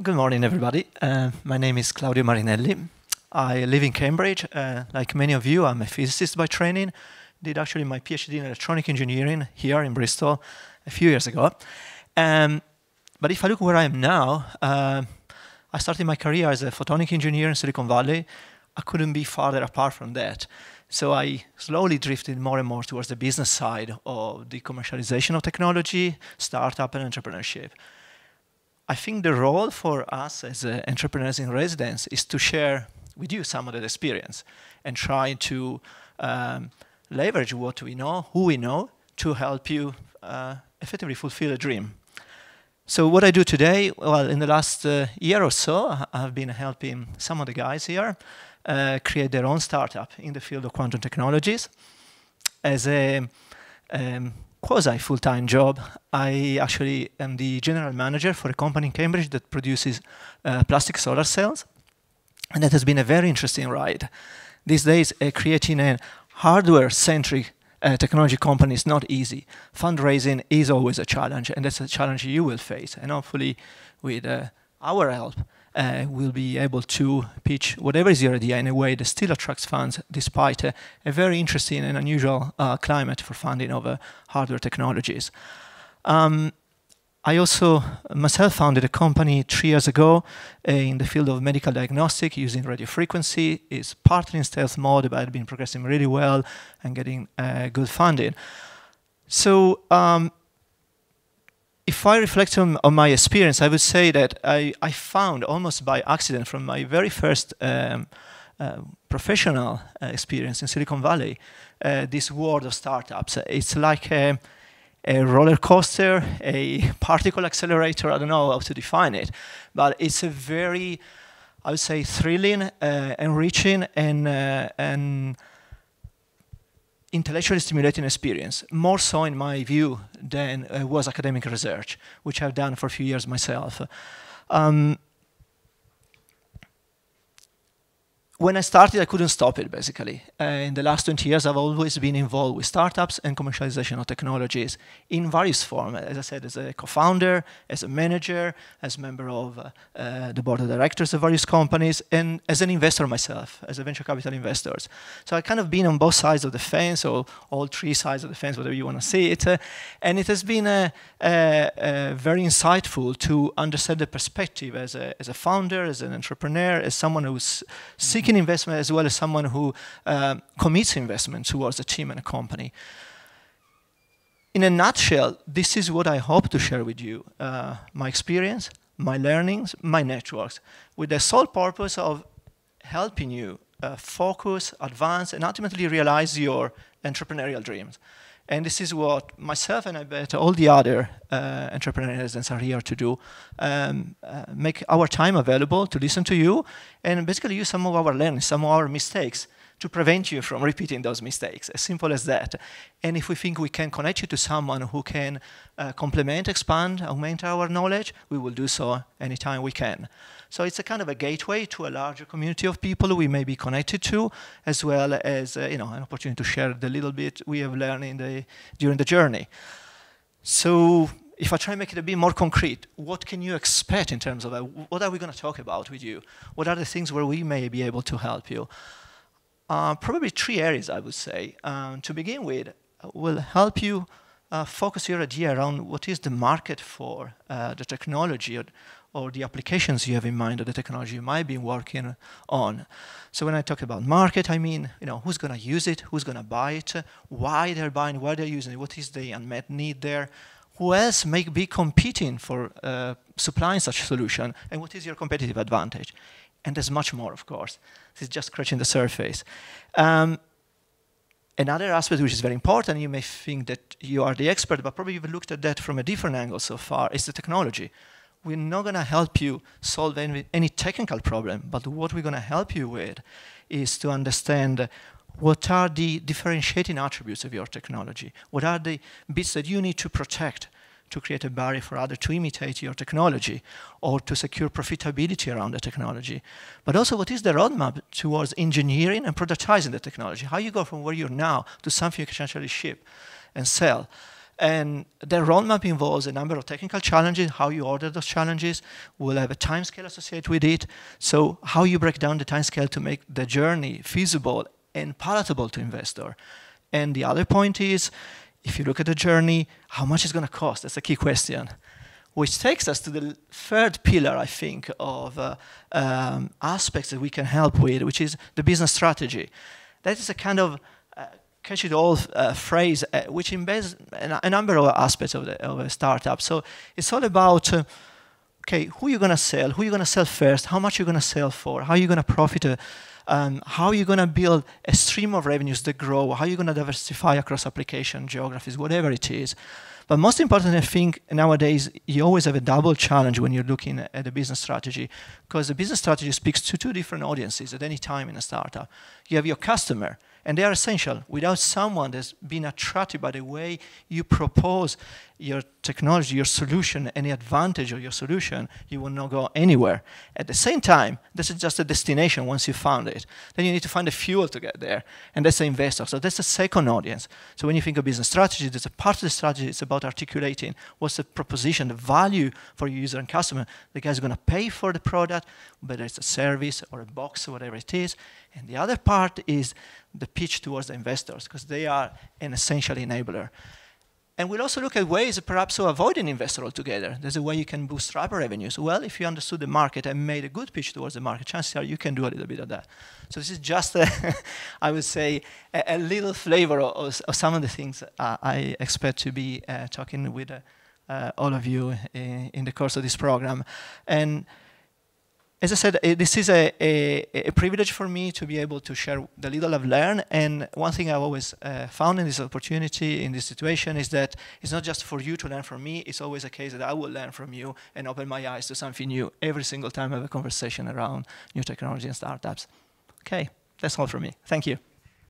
Good morning, everybody. My name is Claudio Marinelli. I live in Cambridge. Like many of you, I'm a physicist by training. Did actually my PhD in electronic engineering here in Bristol a few years ago. But if I look where I am now, I started my career as a photonic engineer in Silicon Valley. I couldn't be farther apart from that. So I slowly drifted more and more towards the business side of the commercialization of technology, startup, and entrepreneurship. I think the role for us as entrepreneurs in residence is to share with you some of that experience and try to leverage what we know, who we know, to help you effectively fulfill a dream. So what I do today, well, in the last year or so, I've been helping some of the guys here create their own startup in the field of quantum technologies. As a quasi full-time job, I actually am the general manager for a company in Cambridge that produces plastic solar cells. And that has been a very interesting ride. These days, creating a hardware-centric technology company is not easy. Fundraising is always a challenge, and that's a challenge you will face. And hopefully, with our help, we'll be able to pitch whatever is your idea in a way that still attracts funds, despite a very interesting and unusual climate for funding of hardware technologies. I also myself founded a company 3 years ago in the field of medical diagnostic using radio frequency. It's partly in stealth mode, but it's been progressing really well and getting good funding. So if I reflect on my experience, I would say that I found almost by accident from my very first professional experience in Silicon Valley, this world of startups. It's like a roller coaster, a particle accelerator, I don't know how to define it, but it's a very, I would say, thrilling, enriching, and intellectually stimulating experience, more so in my view than was academic research, which I've done for a few years myself. When I started, I couldn't stop it, basically. In the last 20 years, I've always been involved with startups and commercialization of technologies in various forms. As I said, as a co-founder, as a manager, as a member of the board of directors of various companies, and as an investor myself, as a venture capital investor. So I've kind of been on both sides of the fence, or all three sides of the fence, whatever you want to see it. And it has been very insightful to understand the perspective as a founder, as an entrepreneur, as someone who's seeking investment, as well as someone who commits investment towards a team and a company. In a nutshell, this is what I hope to share with you, my experience, my learnings, my networks, with the sole purpose of helping you focus, advance, and ultimately realize your entrepreneurial dreams. And this is what myself and I bet all the other entrepreneurs are here to do, make our time available to listen to you and basically use some of our learnings, some of our mistakes to prevent you from repeating those mistakes, as simple as that. And if we think we can connect you to someone who can complement, expand, augment our knowledge, we will do so anytime we can. So it's a kind of a gateway to a larger community of people we may be connected to, as well as an opportunity to share the little bit we have learned during the journey. So if I try and make it a bit more concrete, what can you expect in terms of what are we going to talk about with you? What are the things where we may be able to help you? Probably 3 areas, I would say. To begin with, will help you focus your idea around what is the market for the technology or the applications you have in mind, or the technology you might be working on. So when I talk about market, I mean, who's going to use it, who's going to buy it, why they're buying, why they're using it, what is the unmet need there, who else may be competing for supplying such a solution, and what is your competitive advantage. And there's much more, of course. This is just scratching the surface. Another aspect which is very important, you may think that you are the expert, but probably you've looked at that from a different angle so far, is the technology. We're not going to help you solve any technical problem, but what we're going to help you with is to understand what are the differentiating attributes of your technology, what are the bits that you need to protect to create a barrier for others to imitate your technology or to secure profitability around the technology. But also, what is the roadmap towards engineering and productizing the technology? How you go from where you're now to something you can actually ship and sell. And the roadmap involves a number of technical challenges, how you order those challenges. We'll have a time scale associated with it. So how you break down the time scale to make the journey feasible and palatable to investor. And the other point is, if you look at the journey, how much is going to cost? That's a key question. Which takes us to the third pillar, I think, of aspects that we can help with, which is the business strategy. That is a kind of catch-it-all phrase which embeds a number of aspects of a startup. So it's all about, okay, who you're going to sell, who you're going to sell first, how much you're going to sell for, how you're going to profit, how you're going to build a stream of revenues that grow, how you're going to diversify across application, geographies, whatever it is. But most important, I think, nowadays, you always have a double challenge when you're looking at a business strategy, because the business strategy speaks to two different audiences at any time in a startup. You have your customer, and they are essential. Without someone that's been attracted by the way you propose your technology, your solution, any advantage of your solution, you will not go anywhere. At the same time, this is just a destination once you found it. Then you need to find the fuel to get there, and that's the investor. So that's the second audience. So when you think of business strategy, there's a part of the strategy it's about articulating what's the proposition, the value for your user and customer. The guy's going to pay for the product, whether it's a service or a box or whatever it is. And the other part is the pitch towards the investors, because they are an essential enabler. And we'll also look at ways perhaps to avoid an investor altogether. There's a way you can bootstrap revenues. Well, if you understood the market and made a good pitch towards the market, chances are you can do a little bit of that. So this is just, I would say, a little flavor of some of the things I expect to be talking with all of you in the course of this program. And as I said, this is a privilege for me to be able to share the little I've learned. And one thing I've always found in this opportunity, in this situation, is that it's not just for you to learn from me. It's always a case that I will learn from you and open my eyes to something new every single time I have a conversation around new technology and startups. Okay, that's all from me. Thank you.